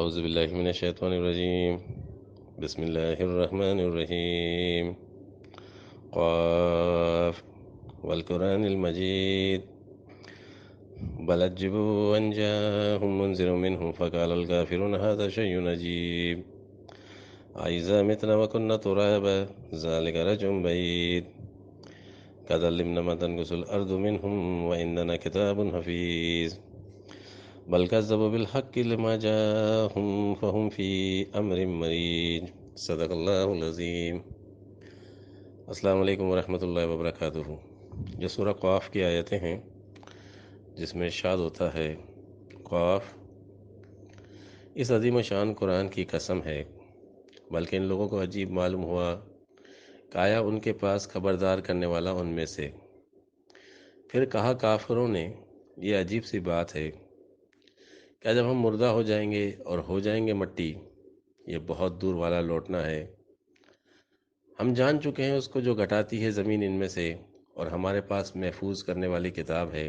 اعوذ باللہ من الشیطان الرجیم بسم اللہ الرحمن الرحیم قاف والقرآن المجید بل عجبوا ان جاءهم منذر منهم فقال الكافرون هذا شيء عجيب أإذا متنا وكنا ترابا ذلك رجع بعيد كذلك ما تنقص الأرض منهم وإننا كتاب حفيظ بل كذبوا بالحق لما جاءهم فهم في امر مریج صدق اللہ العظیم۔ السلام علیکم ورحمۃ اللہ وبرکاتہ۔ یہ سورہ قاف کی آیتیں ہیں جس میں ارشاد ہوتا ہے، قاف اس عظیم و شان قرآن کی قسم ہے، بلکہ ان لوگوں کو عجیب معلوم ہوا کہ آیا ان کے پاس خبردار کرنے والا ان میں سے۔ پھر کہا کافروں نے، یہ عجیب سی بات ہے، کیا جب ہم مردہ ہو جائیں گے اور ہو جائیں گے مٹی، یہ بہت دور والا لوٹنا ہے۔ ہم جان چکے ہیں اس کو جو گھٹاتی ہے زمین ان میں سے، اور ہمارے پاس محفوظ کرنے والی کتاب ہے۔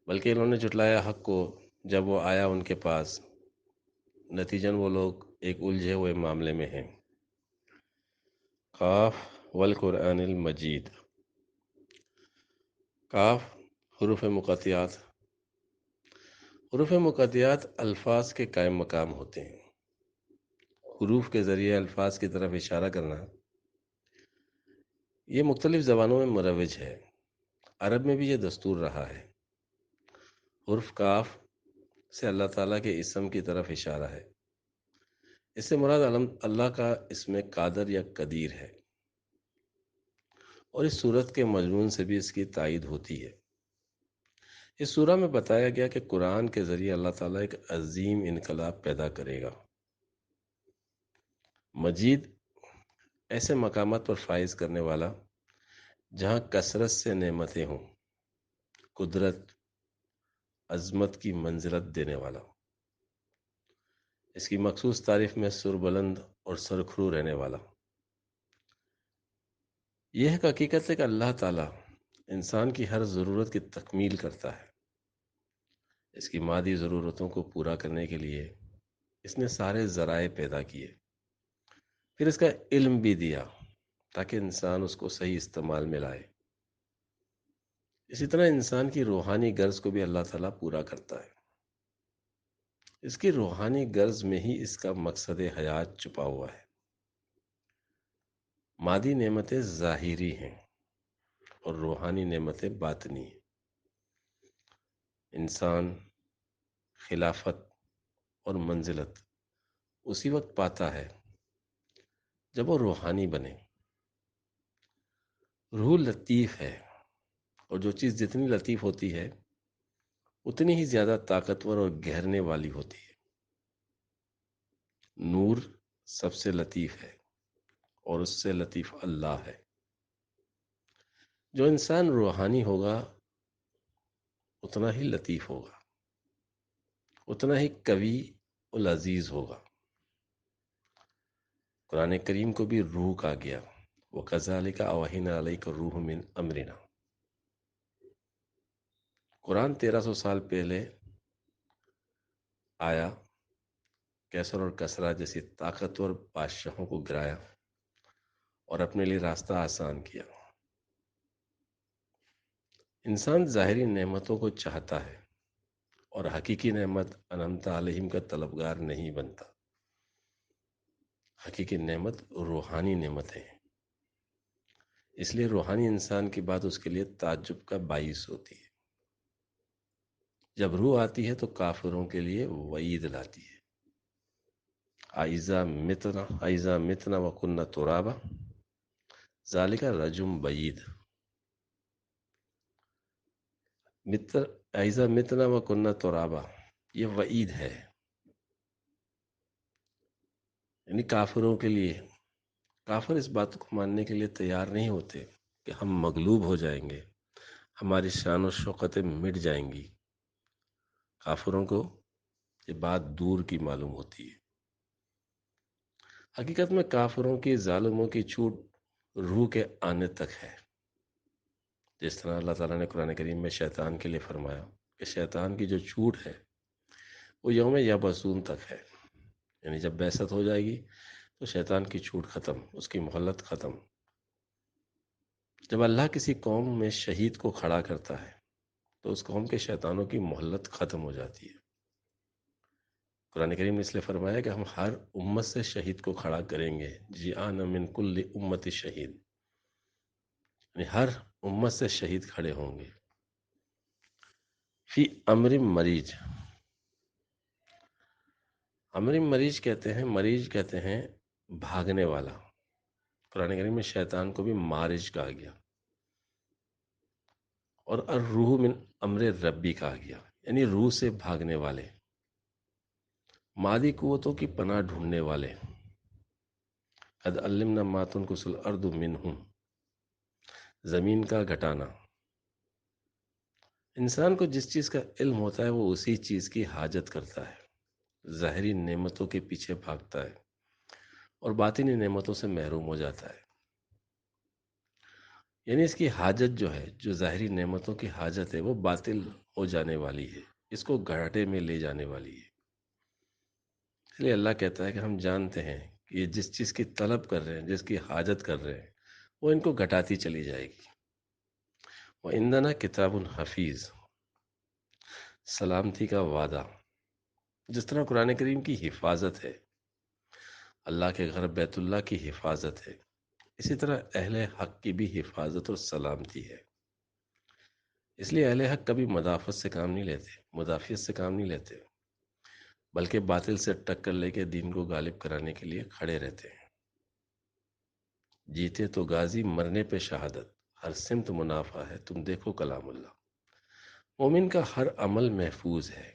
بلکہ انہوں نے جھٹلایا حق کو جب وہ آیا ان کے پاس، نتیجن وہ لوگ ایک الجھے ہوئے معاملے میں ہیں۔ قاف والقرآن المجید۔ قاف حروف مقطعات۔ حروف مقطعات الفاظ کے قائم مقام ہوتے ہیں۔ حروف کے ذریعے الفاظ کی طرف اشارہ کرنا یہ مختلف زبانوں میں مروج ہے۔ عرب میں بھی یہ دستور رہا ہے۔ حرف کاف سے اللہ تعالیٰ کے اسم کی طرف اشارہ ہے۔ اس سے مراد اللہ کا اسم قادر یا قدیر ہے، اور اس صورت کے مضمون سے بھی اس کی تائید ہوتی ہے۔ اس سورہ میں بتایا گیا کہ قرآن کے ذریعے اللہ تعالیٰ ایک عظیم انقلاب پیدا کرے گا۔ مجید ایسے مقامات پر فائز کرنے والا جہاں کثرت سے نعمتیں ہوں، قدرت عظمت کی منزلت دینے والا۔ اس کی مخصوص تعریف میں سر بلند اور سرخرو رہنے والا۔ یہ ایک حقیقت ہے کہ اللہ تعالیٰ انسان کی ہر ضرورت کی تکمیل کرتا ہے۔ اس کی مادی ضرورتوں کو پورا کرنے کے لیے اس نے سارے ذرائع پیدا کیے، پھر اس کا علم بھی دیا تاکہ انسان اس کو صحیح استعمال میں لائے۔ اسی طرح انسان کی روحانی غرض کو بھی اللہ تعالیٰ پورا کرتا ہے۔ اس کی روحانی غرض میں ہی اس کا مقصد حیات چھپا ہوا ہے۔ مادی نعمتیں ظاہری ہیں اور روحانی نعمتیں باطنی ہیں۔ انسان خلافت اور منزلت اسی وقت پاتا ہے جب وہ روحانی بنے۔ روح لطیف ہے، اور جو چیز جتنی لطیف ہوتی ہے اتنی ہی زیادہ طاقتور اور گہرنے والی ہوتی ہے۔ نور سب سے لطیف ہے، اور اس سے لطیف اللہ ہے۔ جو انسان روحانی ہوگا اتنا ہی لطیف ہوگا، اتنا ہی قوی العزیز ہوگا۔ قرآن کریم کو بھی روح کہا گیا، وَكَذَلِكَ أَوْحَيْنَا إِلَيْكَ رُوحًا مِّنْ أَمْرِنَا۔ قرآن 1300 سال پہلے آیا، کیسر اور کسرا جیسی طاقتور بادشاہوں کو گرایا اور اپنے لیے راستہ آسان کیا۔ انسان ظاہری نعمتوں کو چاہتا ہے اور حقیقی نعمت انعمت علیہم کا طلبگار نہیں بنتا۔ حقیقی نعمت روحانی نعمتیں ہیں، اس لیے روحانی انسان کی بات اس کے لیے تعجب کا باعث ہوتی ہے۔ جب روح آتی ہے تو کافروں کے لیے وعید لاتی ہے۔ اَإِذَا مِتْنَا وَكُنَّا تُرَابًا ذَلِكَ رَجْعٌ بَعِيدٌ۔ اَإِذَا مِتْنَا وَكُنَّا تُرَابًا، یہ وعید ہے، یعنی کافروں کے لیے۔ کافر اس بات کو ماننے کے لیے تیار نہیں ہوتے کہ ہم مغلوب ہو جائیں گے، ہماری شان و شوکتیں مٹ جائیں گی۔ کافروں کو یہ بات دور کی معلوم ہوتی ہے۔ حقیقت میں کافروں کی، ظالموں کی چھوٹ روح کے آنے تک ہے۔ جس طرح اللہ تعالیٰ نے قرآن کریم میں شیطان کے لیے فرمایا کہ شیطان کی جو چھوٹ ہے وہ یوم یبعثون تک ہے۔ یعنی جب بعثت ہو جائے گی تو شیطان کی چھوٹ ختم، اس کی مہلت ختم۔ جب اللہ کسی قوم میں شہید کو کھڑا کرتا ہے تو اس قوم کے شیطانوں کی مہلت ختم ہو جاتی ہے۔ قرآن کریم نے اس لیے فرمایا کہ ہم ہر امت سے شہید کو کھڑا کریں گے، جیعان من کل امت شہید، یعنی ہر امت سے شہید کھڑے ہوں گے۔ فی امر مریج، امر مریج کہتے ہیں، مریج کہتے ہیں بھاگنے والا۔ قرآن کریم میں شیطان کو بھی مارج کہا گیا، اور الروح من امر ربی کہا گیا، یعنی روح سے بھاگنے والے، مادی قوتوں کی پناہ ڈھونڈنے والے۔ قد علمنا ما تنقص الارض منہم، زمین کا گھٹانا۔ انسان کو جس چیز کا علم ہوتا ہے وہ اسی چیز کی حاجت کرتا ہے، ظاہری نعمتوں کے پیچھے بھاگتا ہے اور باطنی نعمتوں سے محروم ہو جاتا ہے۔ یعنی اس کی حاجت جو ہے، جو ظاہری نعمتوں کی حاجت ہے، وہ باطل ہو جانے والی ہے، اس کو گھاٹے میں لے جانے والی ہے۔ اس لیے اللہ کہتا ہے کہ ہم جانتے ہیں کہ یہ جس چیز کی طلب کر رہے ہیں، جس کی حاجت کر رہے ہیں، وہ ان کو گھٹاتی چلی جائے گی۔ وَعِندَنَا کتاب حفیظ، سلامتی کا وعدہ۔ جس طرح قرآن کریم کی حفاظت ہے، اللہ کے گھر بیت اللہ کی حفاظت ہے، اسی طرح اہل حق کی بھی حفاظت اور سلامتی ہے۔ اس لیے اہل حق کبھی مدافعت سے کام نہیں لیتے، مدافعت سے کام نہیں لیتے، بلکہ باطل سے ٹکر لے کے دین کو غالب کرانے کے لیے کھڑے رہتے ہیں۔ جیتے تو غازی، مرنے پہ شہادت، ہر سمت منافع ہے، تم دیکھو کلام اللہ۔ مومن کا ہر عمل محفوظ ہے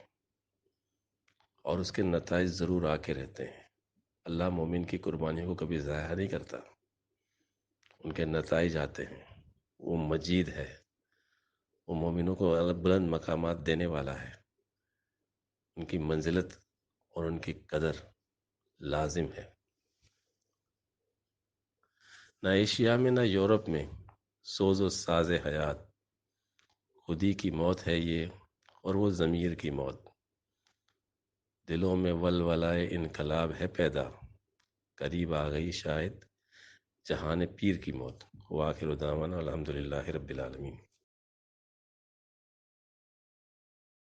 اور اس کے نتائج ضرور آ کے رہتے ہیں۔ اللہ مومن کی قربانیوں کو کبھی ضائع نہیں کرتا، ان کے نتائج آتے ہیں۔ وہ مجید ہے، وہ مومنوں کو بلند مقامات دینے والا ہے، ان کی منزلت اور ان کی قدر لازم ہے۔ نہ ایشیا میں نہ یورپ میں سوز و ساز حیات، خودی کی موت ہے یہ اور وہ ضمیر کی موت۔ دلوں میں ولولائے انقلاب ہے پیدا، قریب آ گئی شاید جہان پیر کی موت۔ وآخر دعوانا الحمدللہ رب العالمین۔